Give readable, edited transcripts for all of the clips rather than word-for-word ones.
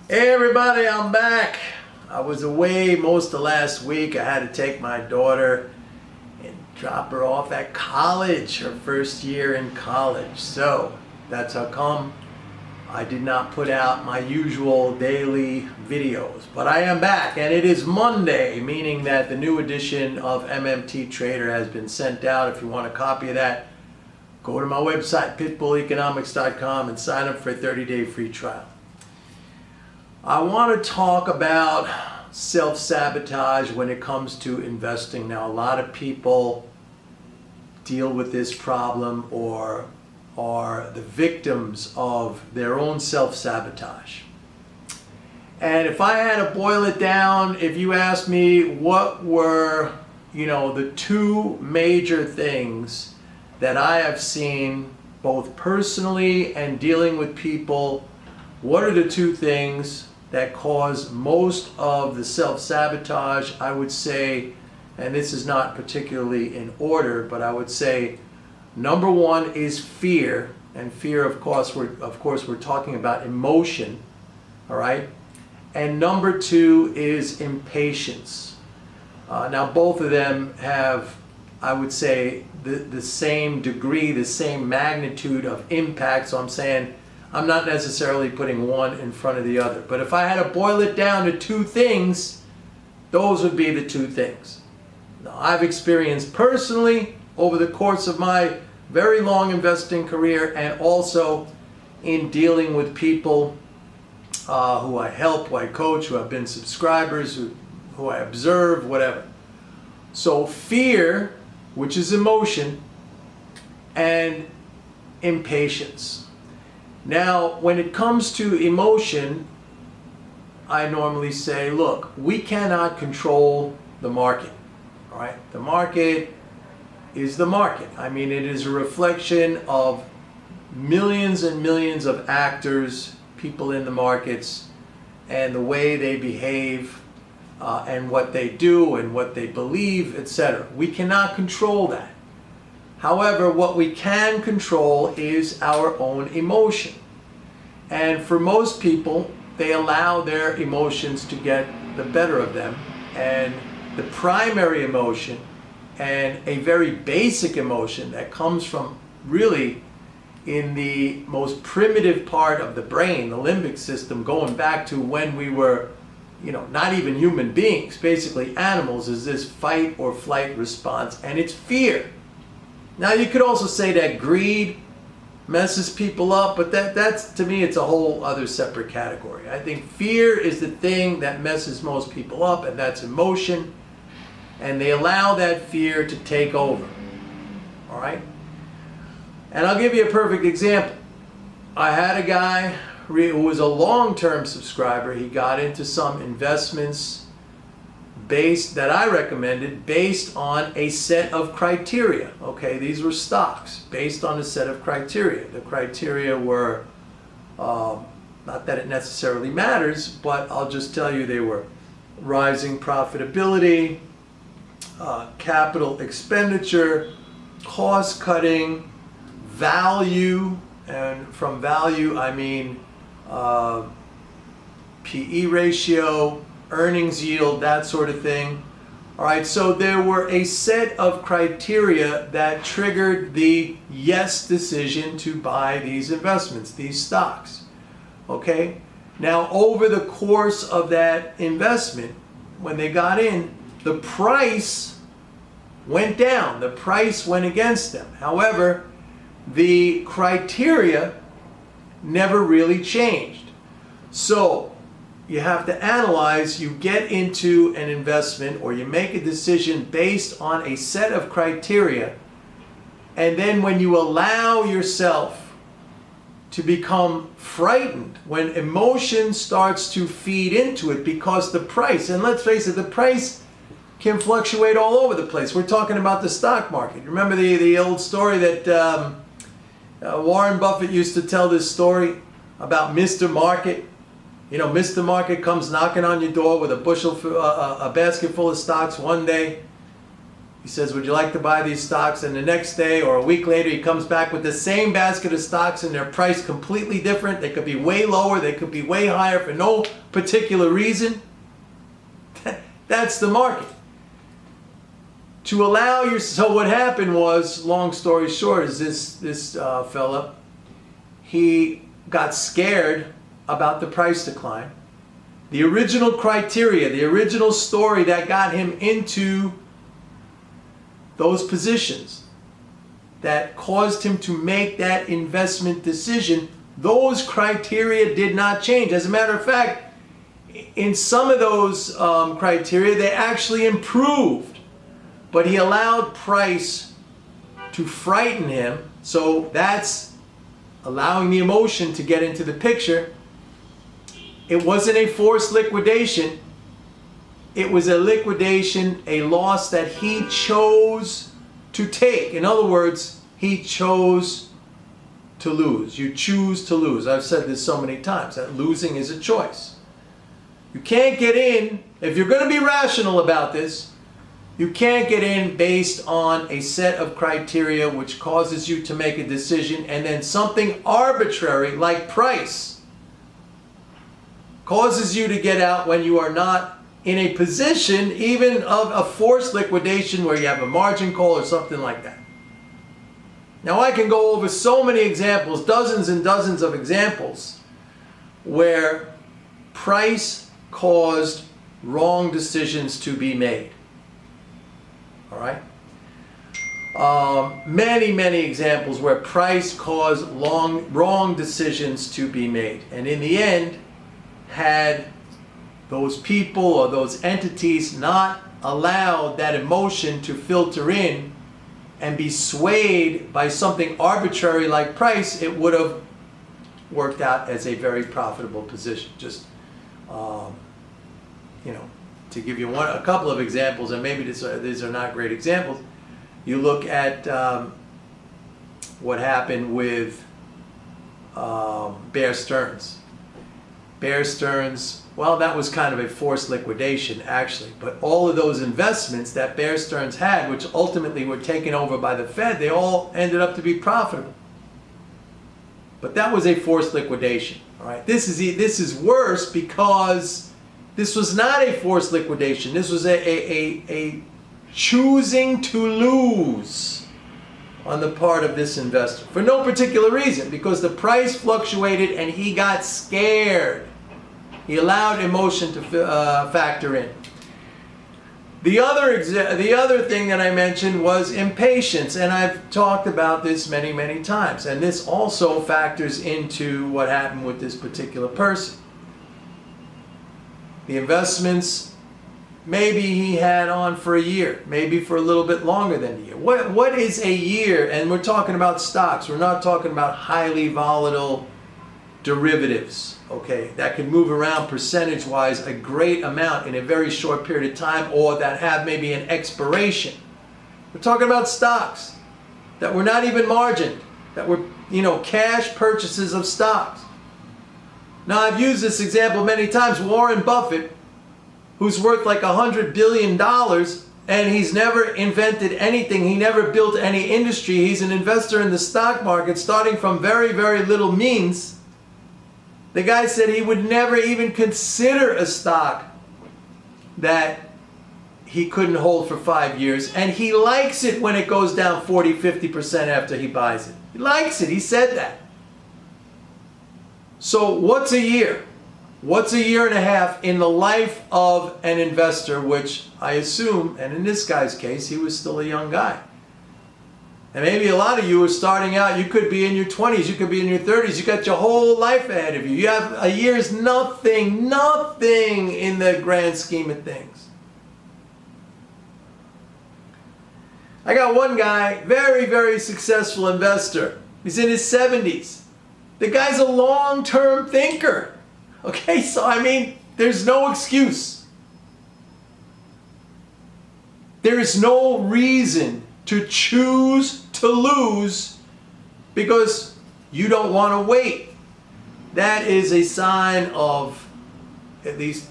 Hey everybody, I'm back. I was away most of last week. I had to take my daughter and drop her off at college, her first year in college. So that's how come I did not put out my usual daily videos. But I am back, and it is Monday, meaning that the new edition of MMT Trader has been sent out. If you want a copy of that, go to my website, pitbulleconomics.com, and sign up for a 30-day free trial. I want to talk about self-sabotage when it comes to investing. Now, a lot of people deal with this problem or are the victims of their own self-sabotage. And if I had to boil it down, if you asked me what were, the two major things that I have seen both personally and dealing with people, what are the two things that cause most of the self-sabotage? I would say, and this is not particularly in order, but I would say number one is fear. And fear, of course, we're talking about emotion, all right? And number two is impatience. Now, both of them have, I would say, the same degree, the same magnitude of impact. So I'm saying I'm not necessarily putting one in front of the other. But if I had to boil it down to two things, those would be the two things. Now, I've experienced personally over the course of my very long investing career, and also in dealing with people who I help, who I coach, who have been subscribers, who I observe, whatever. So fear, which is emotion, and impatience. Now, when it comes to emotion, I normally say, look, we cannot control the market, all right? The market is the market. I mean, it is a reflection of millions and millions of actors, people in the markets, and the way they behave, and what they do and what they believe, etc. We cannot control that. However, what we can control is our own emotion. And for most people, they allow their emotions to get the better of them. And the primary emotion, and a very basic emotion that comes from really in the most primitive part of the brain, the limbic system, going back to when we were not even human beings, basically animals, is this fight or flight response, and it's fear. Now, you could also say that greed messes people up, but that's, to me, it's a whole other separate category. I think fear is the thing that messes most people up, and that's emotion, and they allow that fear to take over, all right? And I'll give you a perfect example. I had a guy who was a long-term subscriber. He got into some investments that I recommended based on a set of criteria. Okay, these were stocks based on a set of criteria. The criteria were, not that it necessarily matters, but I'll just tell you they were rising profitability, capital expenditure, cost cutting, value, and from value I mean PE ratio, earnings yield, that sort of thing. All right, so there were a set of criteria that triggered the yes decision to buy these investments, these stocks. Okay, now over the course of that investment, when they got in, the price went down, the price went against them. However, the criteria never really changed. So you have to analyze, you get into an investment or you make a decision based on a set of criteria, and then when you allow yourself to become frightened, when emotion starts to feed into it, because the price, and let's face it, the price can fluctuate all over the place. We're talking about the stock market. Remember the old story that Warren Buffett used to tell, this story about Mr. Market? Mr. Market comes knocking on your door with a basket full of stocks one day, He says, would you like to buy these stocks? And the next day or a week later, he comes back with the same basket of stocks and they're priced completely different. They could be way lower, they could be way higher for no particular reason. That's the market. So what happened was, long story short, is this fella, he got scared about the price decline. The original criteria, the original story that got him into those positions, that caused him to make that investment decision, those criteria did not change. As a matter of fact, in some of those criteria, they actually improved. But he allowed price to frighten him, so that's allowing the emotion to get into the picture. It wasn't a forced liquidation. It was a liquidation, a loss that he chose to take. In other words, he chose to lose. You choose to lose. I've said this so many times, that losing is a choice. You can't get in, if you're going to be rational about this, you can't get in based on a set of criteria which causes you to make a decision, and then something arbitrary like price causes you to get out when you are not in a position even of a forced liquidation where you have a margin call or something like that. Now I can go over so many examples, dozens and dozens of examples, where price caused wrong decisions to be made. All right? Many examples where price caused wrong decisions to be made. And in the end, had those people or those entities not allowed that emotion to filter in and be swayed by something arbitrary like price, it would have worked out as a very profitable position. Just, to give you a couple of examples, and maybe these are not great examples. You look at what happened with Bear Stearns. Bear Stearns, well, that was kind of a forced liquidation, actually. But all of those investments that Bear Stearns had, which ultimately were taken over by the Fed, they all ended up to be profitable. But that was a forced liquidation. All right. This is worse because this was not a forced liquidation. This was a choosing to lose on the part of this investor for no particular reason, because the price fluctuated and he got scared. He allowed emotion to factor in. The other thing that I mentioned was impatience, and I've talked about this many times, and this also factors into what happened with this particular person. The investments, maybe he had on for a year, maybe for a little bit longer than a year. What is a year? And we're talking about stocks. We're not talking about highly volatile derivatives, okay, that can move around percentage-wise a great amount in a very short period of time, or that have maybe an expiration. We're talking about stocks that were not even margined, that were, cash purchases of stocks. Now, I've used this example many times. Warren Buffett, who's worth like $100 billion, and he's never invented anything. He never built any industry. He's an investor in the stock market starting from very little means. The guy said he would never even consider a stock that he couldn't hold for 5 years. And he likes it when it goes down 40-50% after he buys it. He likes it. He said that. So what's a year? What's a year and a half in the life of an investor, which I assume, and in this guy's case, he was still a young guy. And maybe a lot of you are starting out, you could be in your 20s, you could be in your 30s, you got your whole life ahead of you. You have a year's nothing in the grand scheme of things. I got one guy, very successful investor. He's in his 70s. The guy's a long-term thinker. Okay, so I mean, there's no excuse. There is no reason to choose to lose because you don't want to wait. That is a sign of at least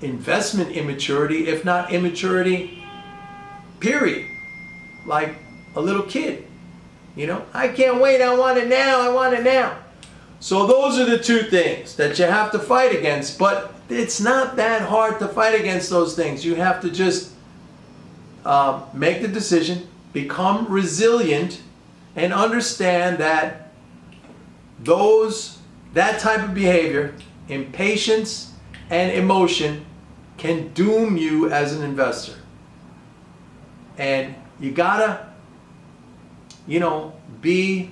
investment immaturity, if not immaturity, period. Like a little kid. You know, I can't wait, I want it now, I want it now. So those are the two things that you have to fight against, but it's not that hard to fight against those things. You have to just make the decision, become resilient, and understand that that type of behavior, impatience and emotion, can doom you as an investor. And you gotta, be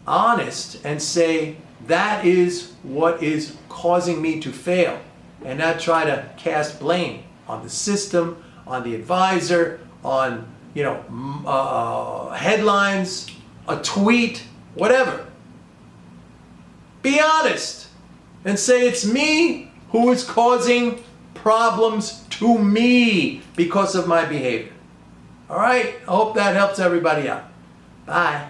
honest and say, that is what is causing me to fail, and not try to cast blame on the system, on the advisor, on headlines, a tweet, whatever. Be honest and say, it's me who is causing problems to me because of my behavior. All right, I hope that helps everybody out. Bye.